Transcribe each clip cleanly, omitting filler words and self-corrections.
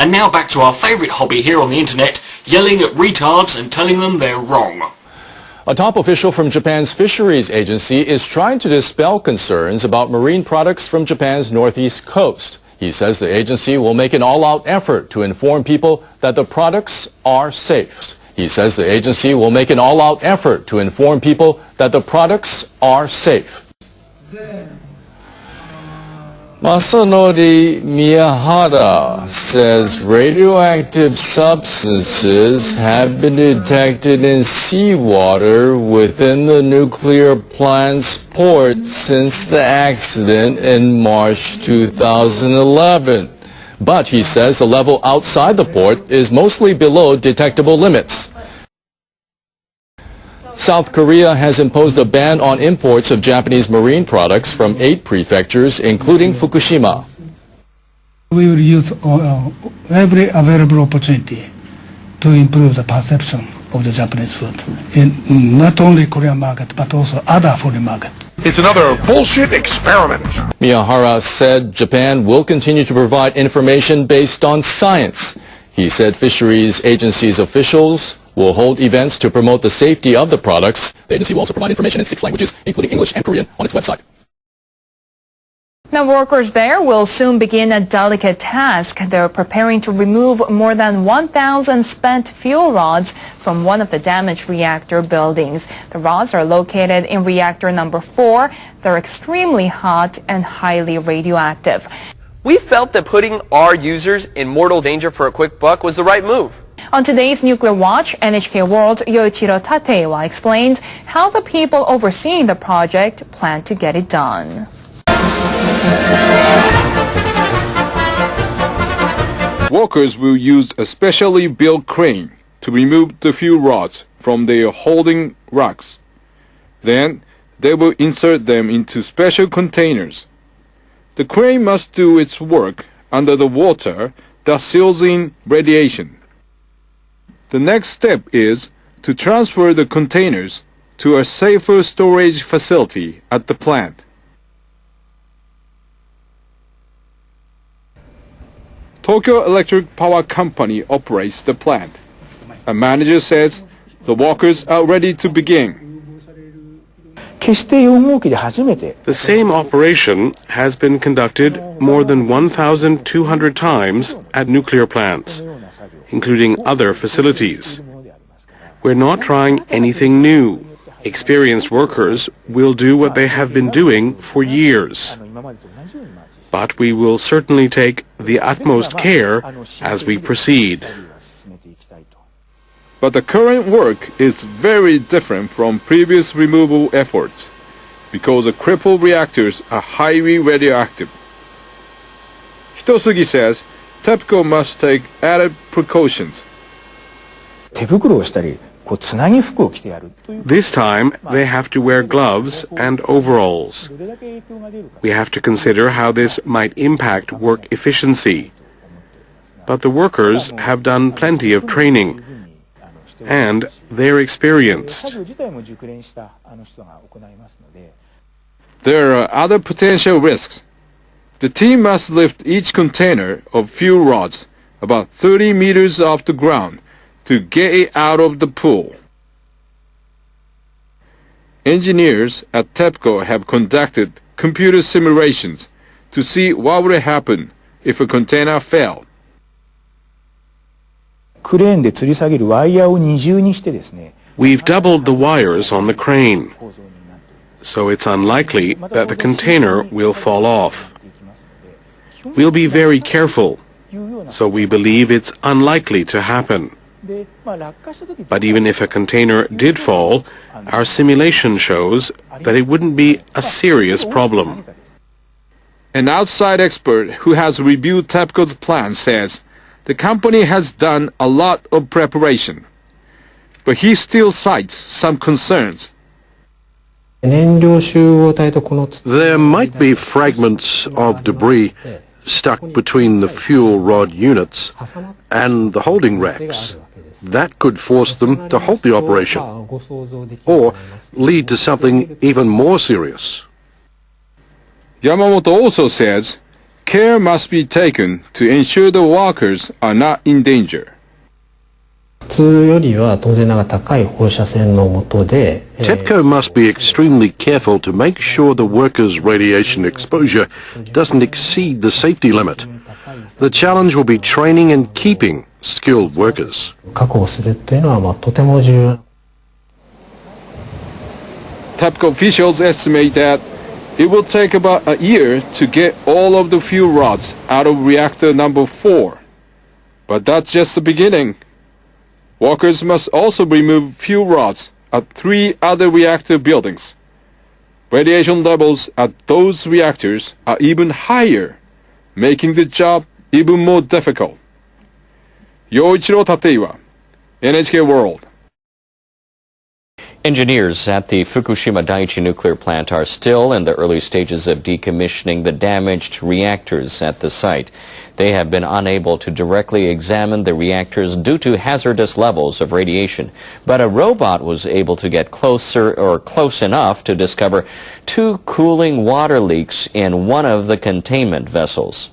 And now back to our favourite hobby here on the internet, yelling at retards and telling them they're wrong. A top official from Japan's fisheries agency is trying to dispel concerns about marine products from Japan's northeast coast. He says the agency will make an all-out effort to inform people that the products are safe. He says the agency will make an all-out effort to inform people that the products are safe. Masanori Miyahara says radioactive substances have been detected in seawater within the nuclear plant's port since the accident in March 2011. But he says the level outside the port is mostly below detectable limits. South Korea has imposed a ban on imports of Japanese marine products from 8 prefectures, including Fukushima. We will use every available opportunity to improve the perception of the Japanese food in not only Korean market but also other foreign markets. It's another bullshit experiment. Miyahara said Japan will continue to provide information based on science. He said fisheries agencies officials will hold events to promote the safety of the products. The agency will also provide information in 6 languages, including English and Korean, on its website. Now, workers there will soon begin a delicate task. They're preparing to remove more than 1,000 spent fuel rods from one of the damaged reactor buildings. The rods are located in reactor number 4. They're extremely hot and highly radioactive. We felt that putting our users in mortal danger for a quick buck was the right move. On today's Nuclear Watch, NHK World Yoichiro Tatewa explains how the people overseeing the project plan to get it done. Workers will use a specially built crane to remove the fuel rods from their holding racks. Then they will insert them into special containers. The crane must do its work under the water that seals in radiation. The next step is to transfer the containers to a safer storage facility at the plant. Tokyo Electric Power Company operates the plant. A manager says the workers are ready to begin. The same operation has been conducted more than 1,200 times at nuclear plants, including other facilities. We're not trying anything new. Experienced workers will do what they have been doing for years. But we will certainly take the utmost care as we proceed. But the current work is very different from previous removal efforts because the crippled reactors are highly radioactive. Hitosugi says Tepco must take added precautions. This time they have to wear gloves and overalls. We have to consider how this might impact work efficiency. But the workers have done plenty of training, and they're experienced. There are other potential risks. The team must lift each container of fuel rods about 30 meters off the ground to get it out of the pool. Engineers at Tepco have conducted computer simulations to see what would happen if a container fell. We've doubled the wires on the crane, so it's unlikely that the container will fall off. We'll be very careful, so we believe it's unlikely to happen. But even if a container did fall, our simulation shows that it wouldn't be a serious problem. An outside expert who has reviewed Tepco's plan says the company has done a lot of preparation, but he still cites some concerns. There might be fragments of debris stuck between the fuel rod units and the holding racks. That could force them to halt the operation, or lead to something even more serious. Yamamoto also says care must be taken to ensure the workers are not in danger. 普通よりは当然ながら高い放射線の下で Tepco must be extremely careful to make sure the workers' radiation exposure doesn't exceed the safety limit. The challenge will be training and keeping skilled workers. 確保するというのはとても重要。Tepco officials estimate that it will take about a year to get all of the fuel rods out of reactor number 4. But that's just the beginning. Workers must also remove fuel rods at 3 other reactor buildings. Radiation levels at those reactors are even higher, making the job even more difficult. Yoichiro Tateiwa, NHK World. Engineers at the Fukushima Daiichi nuclear plant are still in the early stages of decommissioning the damaged reactors at the site. They have been unable to directly examine the reactors due to hazardous levels of radiation. But a robot was able to get closer or close enough to discover 2 cooling water leaks in one of the containment vessels.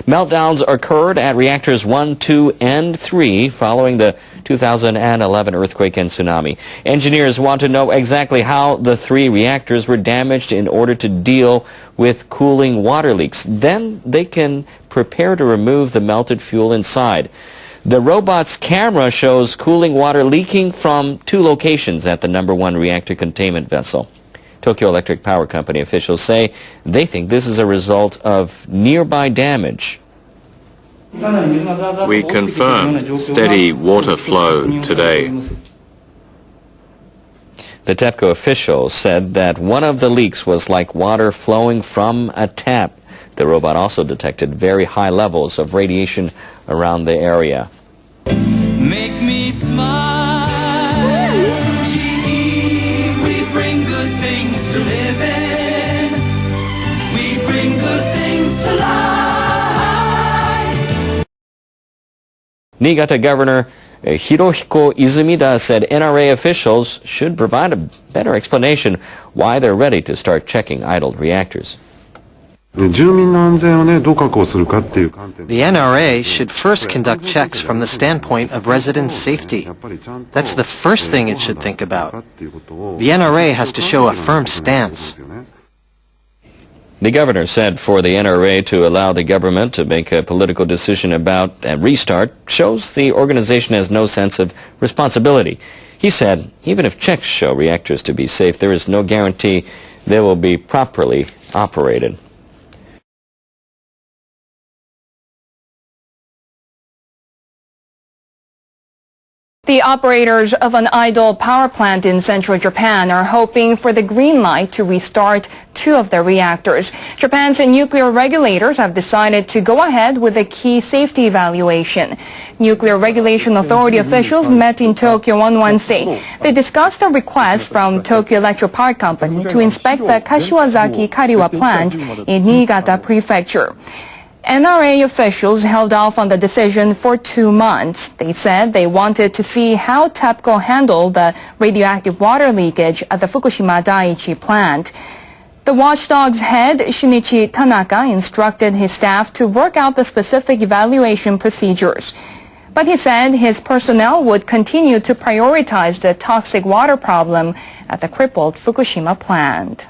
Meltdowns occurred at reactors 1, 2, and 3 following the 2011 earthquake and tsunami. Engineers want to know exactly how the 3 reactors were damaged in order to deal with cooling water leaks. Then they can prepare to remove the melted fuel inside. The robot's camera shows cooling water leaking from 2 locations at the number 1 reactor containment vessel. Tokyo Electric Power Company officials say they think this is a result of nearby damage. We confirm steady water flow today. The Tepco official said that one of the leaks was like water flowing from a tap. The robot also detected very high levels of radiation around the area. Make me smile. We bring good things to live in. We bring good things to life. Niigata Governor Hirohiko Izumida said NRA officials should provide a better explanation why they're ready to start checking idled reactors. The NRA should first conduct checks from the standpoint of resident safety. That's the first thing it should think about. The NRA has to show a firm stance. The governor said for the NRA to allow the government to make a political decision about a restart shows the organization has no sense of responsibility. He said even if checks show reactors to be safe, there is no guarantee they will be properly operated. The operators of an idle power plant in central Japan are hoping for the green light to restart 2 of their reactors. Japan's nuclear regulators have decided to go ahead with a key safety evaluation. Nuclear Regulation Authority officials met in Tokyo on Wednesday. They discussed a request from Tokyo Electric Power Company to inspect the Kashiwazaki Kariwa plant in Niigata Prefecture. NRA officials held off on the decision for 2 months. They said they wanted to see how Tepco handled the radioactive water leakage at the Fukushima Daiichi plant. The watchdog's head, Shinichi Tanaka, instructed his staff to work out the specific evaluation procedures. But he said his personnel would continue to prioritize the toxic water problem at the crippled Fukushima plant.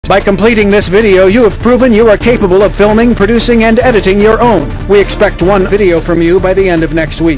By completing this video, you have proven you are capable of filming, producing, and editing your own. We expect one video from you by the end of next week.